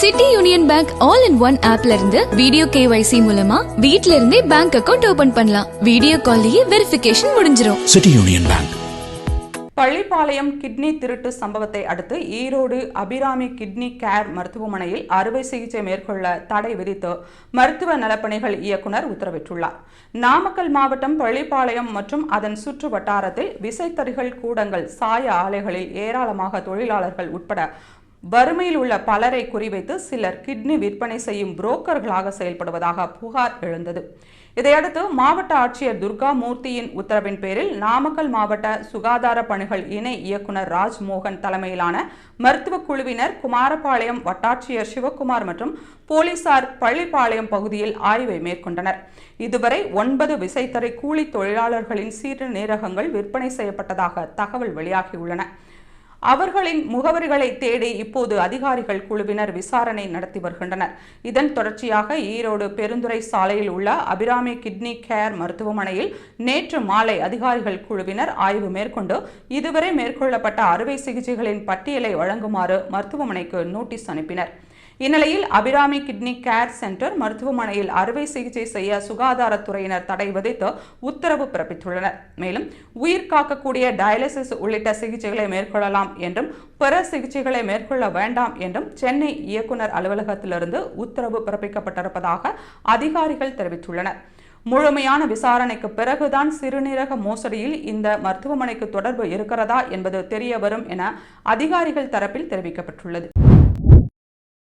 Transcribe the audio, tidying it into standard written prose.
City union bank all in one ஆப்ல இருந்து video KYC மூலமா வீட்ல இருந்தே பேங்க் அக்கவுண்ட் ஓபன் பண்ணலாம். வீடியோ கால்லயே வெரிஃபிகேஷன் முடிஞ்சிரும். City union bank. Pallipalayam kidney திருட்டு சம்பவத்தை அடுத்து ஈரோடு அபிராமி கிட்னி கேர் மருத்துவமனையில் அறுவை சிகிச்சை மேற்கொள்ள தடை விதித்து மருத்துவ நலப்பணிகள் இயக்குநர் உத்தரவிட்டுள்ளார். நாமக்கல் மாவட்டம் பள்ளிப்பாளையம் மற்றும் அதன் சுற்று வட்டாரத்தில் விசைத்தறிகள் கூடங்கள், சாய ஆலைகளில் ஏராளமாக தொழிலாளர்கள் உட்பட வறுமையில் உள்ள பலரை குறிவைத்து சிலர் கிட்னி விற்பனை செய்யும் புரோக்கர்களாக செயல்படுவதாக புகார் எழுந்தது. இதையடுத்து மாவட்ட ஆட்சியர் துர்காமூர்த்தியின் உத்தரவின் பேரில் நாமக்கல் மாவட்ட சுகாதார பணிகள் இணை இயக்குநர் ராஜ்மோகன் தலைமையிலான மருத்துவ குழுவினர் குமாரபாளையம் வட்டாட்சியர் சிவக்குமார் மற்றும் போலீசார் பள்ளிப்பாளையம் பகுதியில் ஆய்வை மேற்கொண்டனர். இதுவரை 9 விசைத்தறி கூலி தொழிலாளர்களின் சிறுநீரகங்கள் விற்பனை செய்யப்பட்டதாக தகவல் வெளியாகியுள்ளன. அவர்களின் முகவரிகளை தேடி இப்போது அதிகாரிகள் குழுவினர் விசாரணை நடத்தி வருகின்றனர். இதன் தொடர்ச்சியாக ஈரோடு பெருந்துறை சாலையில் உள்ள அபிராமி கிட்னி கேர் மருத்துவமனையில் நேற்று மாலை அதிகாரிகள் குழுவினர் ஆய்வு மேற்கொண்டு இதுவரை மேற்கொள்ளப்பட்ட அறுவை சிகிச்சைகளின் பட்டியலை வழங்குமாறு மருத்துவமனைக்கு நோட்டீஸ் அனுப்பினர். இந்நிலையில் அபிராமி கிட்னி கேர் சென்டர் மருத்துவமனையில் அறுவை சிகிச்சை செய்ய சுகாதாரத்துறையினர் தடை விதித்து உத்தரவு பிறப்பித்துள்ளனர். மேலும் உயிர் காக்கக்கூடிய டயாலிசிஸ் உள்ளிட்ட சிகிச்சைகளை மேற்கொள்ளலாம் என்றும் பிற சிகிச்சைகளை மேற்கொள்ள வேண்டாம் என்றும் சென்னை இயக்குநர் அலுவலகத்திலிருந்து உத்தரவு பிறப்பிக்கப்பட்டிருப்பதாக அதிகாரிகள் தெரிவித்துள்ளனர். முழுமையான விசாரணைக்கு பிறகுதான் சிறுநீரக மோசடியில் இந்த மருத்துவமனைக்கு தொடர்பு இருக்கிறதா என்பது தெரிய வரும் என அதிகாரிகள் தரப்பில் தெரிவிக்கப்பட்டுள்ளது.